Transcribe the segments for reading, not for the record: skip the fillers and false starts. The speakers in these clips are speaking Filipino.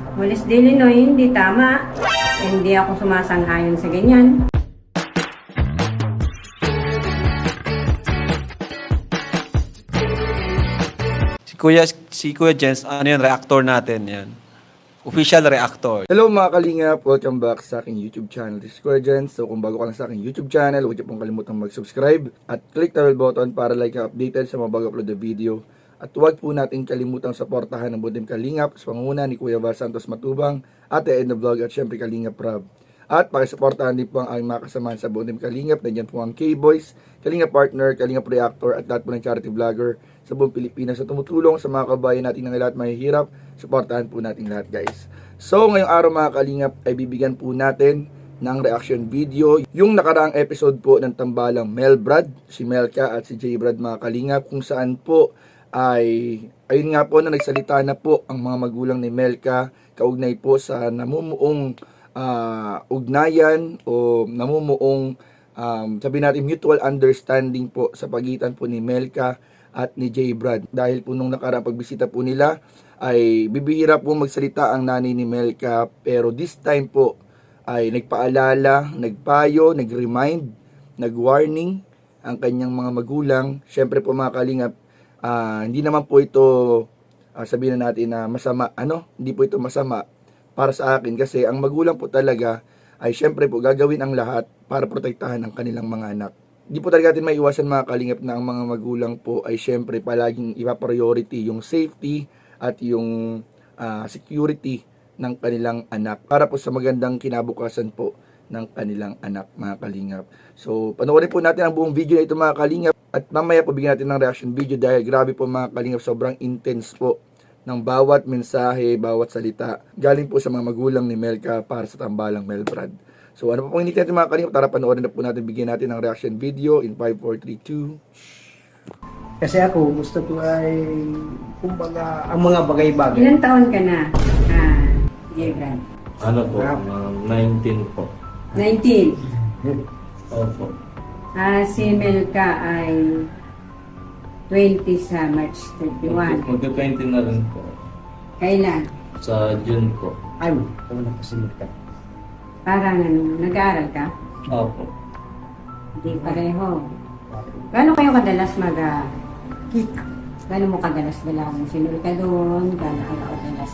Walis Delinoy, hindi tama. Hindi ako sumasang-ayon sa ganyan. Si Kuya Jens, ano yun, reactor natin yan. Official reactor. Hello mga kalingap! Welcome back sa aking YouTube channel. This is Kuya Jens. So kung bago ka lang sa aking YouTube channel, huwag niyo pong kalimutang mag-subscribe at click the bell button para like ka updated sa mga bago upload na video. At huwag po natin kalimutang suportahan ng Butim Kalingap sa pangunguna ni Kuya Val Santos Matubang, Ate Edna Vlog at syempre Kalingap Rob. At pakisuportahan din po ang aming mga kasamahan sa Butim Kalingap. Nandiyan po ang K-Boys, Kalingap Partner, Kalingap Reactor at lahat po ng charity vlogger sa buong Pilipinas sa tumutulong sa mga kabayan natin ng lahat mahihirap. Suportahan po natin lahat, guys. So ngayong araw mga Kalingap ay bibigyan po natin ng reaction video yung nakaraang episode po ng Tambalang Melbrad, si Melka at si J Brad mga Kalingap, kung saan po ay ayun nga po na nagsalita na po ang mga magulang ni Melka kaugnay po sa namumuong ugnayan o namumuong sabi natin mutual understanding po sa pagitan po ni Melka at ni J Brad. Dahil po nung nakaraang pagbisita po nila ay bibihira po magsalita ang nanay ni Melka, pero this time po ay nagpaalala, nagpayo, nag-remind, nag-warning ang kanyang mga magulang. Syempre po mga Kalingap, hindi naman po ito sabihin na natin na masama, hindi po ito masama para sa akin, kasi ang magulang po talaga ay syempre po gagawin ang lahat para protektahan ang kanilang mga anak. Hindi po talaga natin maiwasan mga Kalingap na ang mga magulang po ay syempre palaging ipa-priority yung safety at yung security ng kanilang anak para po sa magandang kinabukasan po ng kanilang anak mga Kalingap. So panoorin po natin ang buong video na ito mga Kalingap at mamaya po bigyan natin ng reaction video dahil grabe po mga Kalingap, sobrang intense po ng bawat mensahe, bawat salita galing po sa mga magulang ni Melka para sa Tambalang Melbrad. So ano pa pong hinihintay natin mga Kalingap, tara panoorin na po natin, bigyan natin ng reaction video in 5, 4, 3, 2. Kasi ako, gusto ko ay, kumbaga, ang mga bagay-bagay. Ilang taon ka na, J Brad? Ano po? 19 po. 19. Opo. Si Melka ay 20 sa March 31. Magka-20 na rin po. Kailan? Sa June po. Ay, wala pa simit ka. Parang nag-aaral ka? Opo. Hindi pareho. Gano'n kayo kadalas mag-kita? Gano'n mo kadalas-dalang sinul ka doon? Gano'n ka kadalas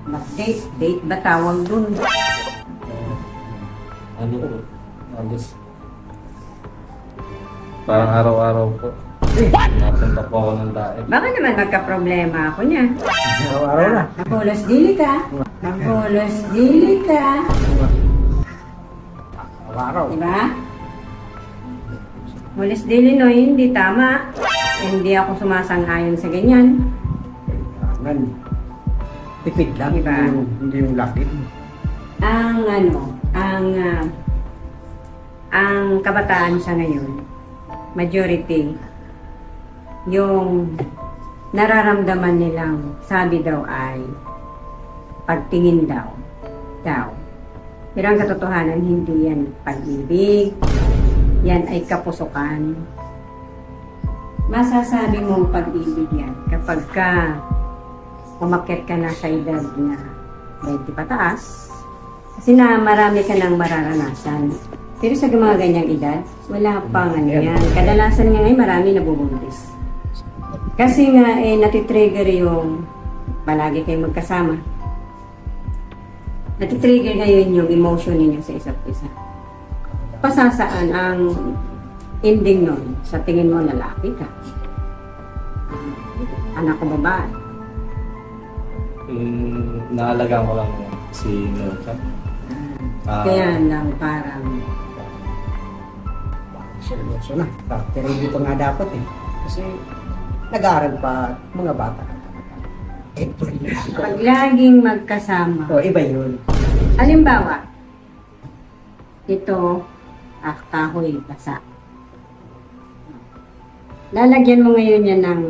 mag-date? Date ba tawag doon? Ano po? Alas. Parang araw-araw po. Napunta po ako ng daig. Baka naman magka-problema ako niya. Araw-araw na. Nakulos dili ka. Nakulos dili ka. Araw-araw. Diba? Walis dili no, hindi tama. Hindi ako sumasang-ayon sa ganyan. Kailangan. Tipid lang. Diba? Hindi yung lapit. Ang kabataan sa ngayon, majority, yung nararamdaman nilang sabi daw ay pagtingin daw. Pero ang katotohanan, hindi yan pag-ibig, yan ay kapusukan. Masasabi mong pag-ibig yan kapag ka umakyat ka na sa edad na 20 pataas, kasi na marami ka nang mararanasan. Pero sa mga ganyang edad, wala pang ano yan. Kadalasan nga ngayon marami nabubuntis. Kasi nga natitrigger yung palagi kayong magkasama. Natitrigger ngayon yung emotion ninyo sa isa't isa. Pasasaan ang ending nun, sa tingin mo lalaki ka. Anak ko babae. Naalagaan ko lang si Melka. Kaya lang parang Seryoso na. Pero hindi pa nga dapat eh. Kasi nag-aaral pa mga bata. pag laging magkasama. O, iba yun. Halimbawa, ito, kahoy, basa. Lalagyan mo ngayon yan ng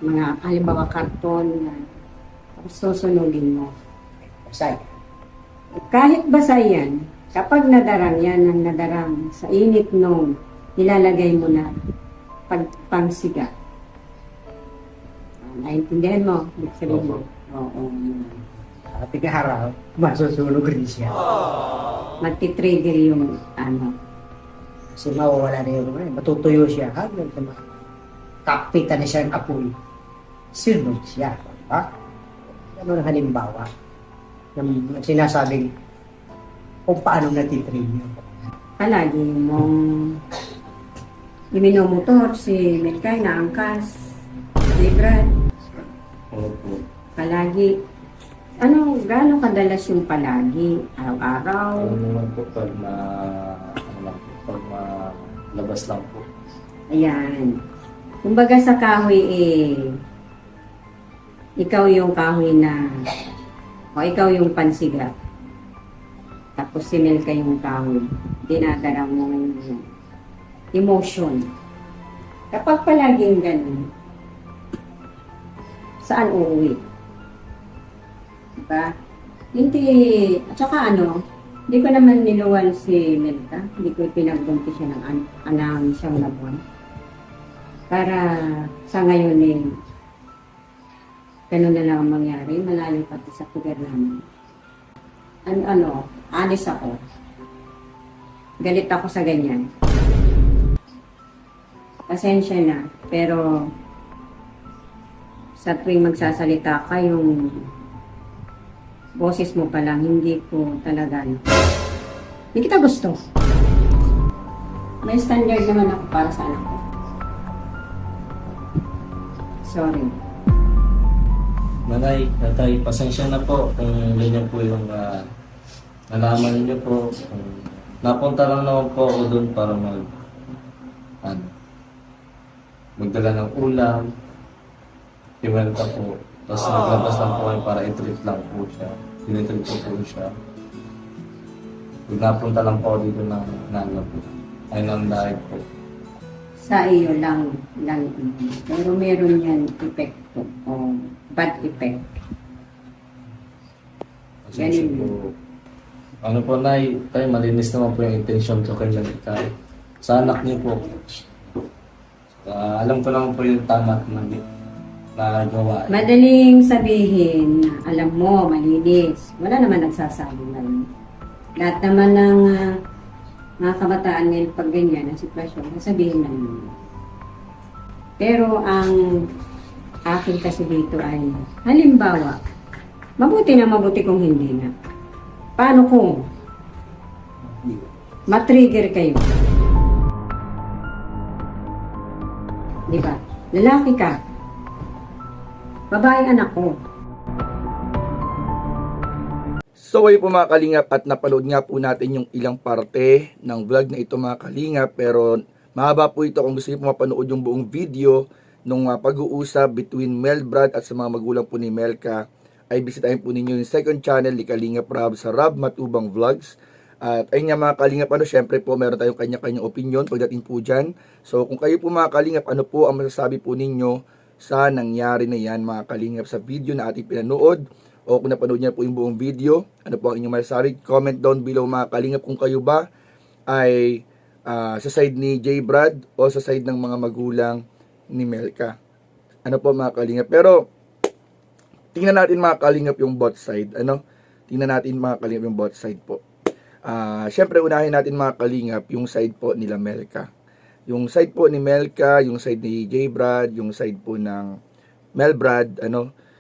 mga, halimbawa, karton na susunugin mo. Basay. Kahit basa yan, kapag nadarang yan ng nadarang sa init nung nilalagay mo na pagpangsiga. Naintindihan mo? Ibig sabihin mo? Oo. darating na araw, masusunog rin siya. Magti-trigger yung ano. Kasi mawawala na yung matutuyo siya hanggang sa kapitan na siya ng apoy. Sunod siya. Ha? Ano ang halimbawa ng sinasabing kung paano natitrigger. Palagi mong iminomotor si Melkay na angkas. Brad. Opo. Palagi. Ano, gaano kadalas yung palagi? Araw-araw? Ano naman po pag labas lang po. Ayan. Kumbaga sa kahoy ikaw yung kahoy na, o ikaw yung pansiga. Tapos si Melka yung kahoy. Dinadala mo yung emotion. Kapag palaging ganun, saan uuwi? Diba? Hindi, at saka ano, hindi ko naman niluwan si Melka. Hindi ko pinagbunti siya ng siyang na buwan. Para sa ngayon ganun na lang ang mangyari. Malayo pati sa pugar namin. Anis ako. Galit ako sa ganyan. Pasensya na. Pero sa tuwing magsasalita ka, yung boses mo pa lang, hindi ko talaga, hindi kita gusto. May standard naman ako para sa anak ko. Sorry. Nanay, tatay, pasensya na po kung ganyan po yung nalaman niyo po. Napunta lang naman po ako doon para magdala ng ulam. Iwenta po. Tapos naglabas lang po kayo para i-treat lang po siya. Tinitreat ko po siya. Pag napunta lang po dito ng nana po. Ay nang dahil po. Sa iyo lang. Pero meron yan epekto o bad effect. Pasensya Ganun. po. Ano po, Nay, tayo malinis naman po yung intention ko kay Melka. Sa anak niyo po. Alam ko naman po yung tama na gawa. Madaling sabihin na alam mo, malinis. Wala naman nagsasabi na yun. Lahat naman ng mga kabataan ngayon pag ganyan ang sitwasyon, sasabihin lang yun. Pero ang akin kasi dito ay, halimbawa, mabuti kung hindi na. Paano kung matrigger kayo? Di ba? Lalaki ka. Babaeng anak ko. So kayo po mga kalingap, at napanood nga po natin yung ilang parte ng vlog na ito mga kalingap, pero mahaba po ito. Kung gusto niyo po mapanood yung buong video nung pag-uusap between Mel Brad at sa mga magulang po ni Melka, ay bisitahin po ninyo yung second channel ni Kalingap Rab sa Rab Matubang Vlogs. At ayun nga mga kalingap, syempre po meron tayong kanya-kanyang opinion pagdating po dyan. So kung kayo po mga kalingap, ano po ang masasabi po ninyo sa nangyari na yan mga kalingap sa video na ating pinanood? O kung napanood niyo po yung buong video, ano po ang inyong masasabi? Comment down below mga kalingap kung kayo ba ay sa side ni J. Brad o sa side ng mga magulang ni Melka. Ano po mga kalingap? Pero tingnan natin mga kalingap yung both side. Tingnan natin mga kalingap yung both side po. Syempre unahin natin mga kalingap yung side po nila Melka. Yung side po ni Melka, yung side ni J. Brad, yung side po ng Mel Brad,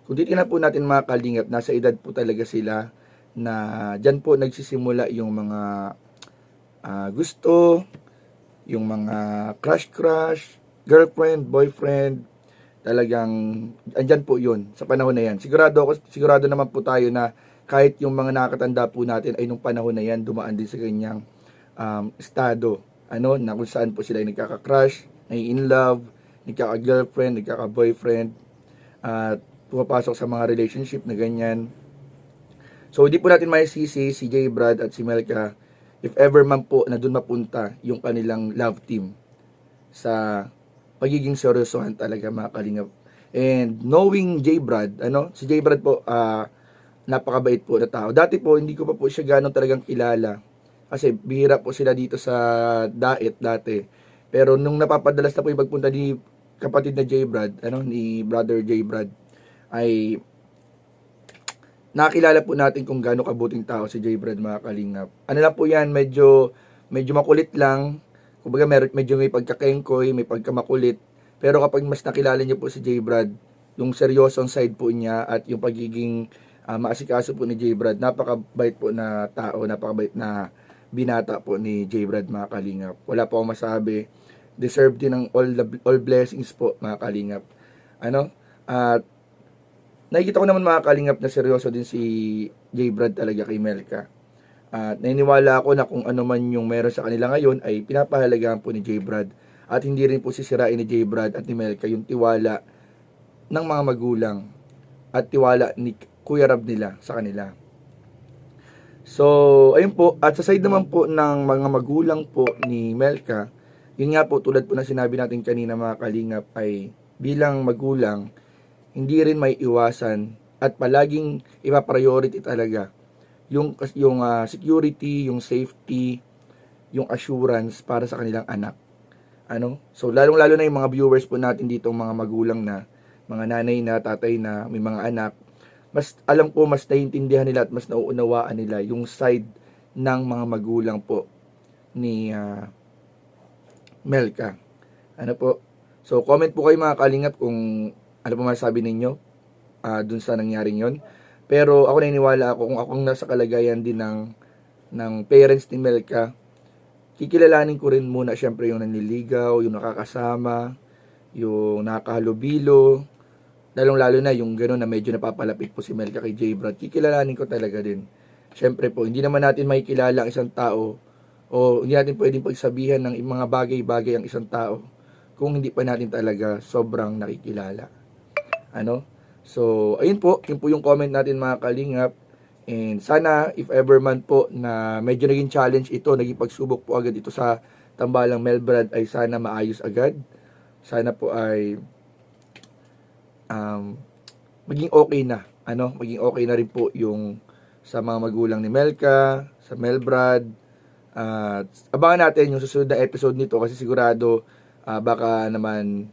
kung titingnan po natin mga kalingap, nasa edad po talaga sila na dyan po nagsisimula yung mga gusto, yung mga crush, girlfriend, boyfriend, talagang andyan po yun sa panahon na yan. Sigurado naman po tayo na kahit yung mga nakakatanda po natin ay nung panahon na yan dumaan din sa kanyang estado, na kung saan po sila nagkaka-crush, nai-in-love, nagkaka-girlfriend, nagkaka-boyfriend, at pumapasok sa mga relationship na ganyan. So hindi po natin maisisi si J. Brad at si Melka if ever man po na doon mapunta yung kanilang love team sa pagiging seryosohan talaga mga kalingap. And knowing J. Brad, si J. Brad po, napakabait po na tao. Dati po, hindi ko pa po siya ganong talagang kilala. Kasi bihira po sila dito sa Daet dati. Pero nung napapadalas na po yung pagpunta ni kapatid na J. Brad, ni brother J. Brad, ay nakilala po natin kung gaano kabuting tao si J. Brad, mga kalingap. Ano lang po yan, medyo makulit lang. Kumbaga medyo may pagkakengkoy, may pagkamakulit. Pero kapag mas nakilala niyo po si J. Brad, yung seryosong side po niya at yung pagiging maasikaso po ni J. Brad, napakabait po na tao, napakabait na binata po ni J. Brad, mga kalingap. Wala po akong masabi. Deserve din ng all blessings po, mga kalingap. At nakikita ko naman, mga kalingap, na seryoso din si J. Brad talaga kay Melka. At naniniwala ako na kung ano man yung meron sa kanila ngayon ay pinapahalagahan po ni J. Brad. At hindi rin po sisirain ni J. Brad at ni Melka yung tiwala ng mga magulang at tiwala ni Kuya Rab nila sa kanila. So, ayun po. At sa side naman po ng mga magulang po ni Melka, yun nga po, tulad po na sinabi natin kanina, mga kalingap, ay bilang magulang, hindi rin may iwasan at palaging ipa-priority talaga yung security, yung safety, yung assurance para sa kanilang anak. So, lalong-lalo na yung mga viewers po natin dito, mga magulang na, mga nanay na, tatay na, may mga anak, mas alam ko, mas naiintindihan nila at mas nauunawaan nila yung side ng mga magulang po ni Melka. Po? So, comment po kayo, mga kalingap, kung ano po masasabi ninyo dun sa nangyaring yon. Pero ako naniniwala ako, kung akong nasa kalagayan din ng parents ni Melka, kikilalanin ko rin muna syempre yung nanliligaw, yung nakakasama, yung nakahalubilo, lalong-lalo na yung gano'n na medyo napapalapit po si Melka kay J. Brad. Kikilalanin ko talaga din. Syempre po, hindi naman natin makikilala ang isang tao o hindi natin pwedeng pagsabihan ng mga bagay-bagay ang isang tao kung hindi pa natin talaga sobrang nakikilala. So, ayun po, yun po yung comment natin, mga kalingap. And sana, if ever man po na medyo naging challenge ito, naging pagsubok po agad ito sa tambalang Melbrad, ay sana maayos agad. Sana po ay maging okay na. Maging okay na rin po yung sa mga magulang ni Melka, sa Melbrad. At abangan natin yung susunod na episode nito kasi sigurado baka naman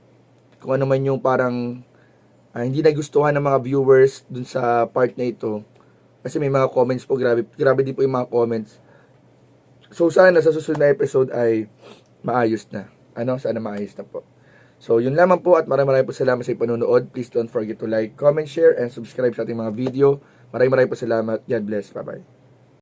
kung ano man yung parang hindi nagustuhan ng mga viewers dun sa part na ito. Kasi may mga comments po, grabe din po yung mga comments. So sana sa susunod na episode ay maayos na. Sana maayos na po. So yun lamang po at maraming po salamat sa panonood. Please don't forget to like, comment, share, and subscribe sa ating mga video. Maraming po salamat. God bless. Bye-bye.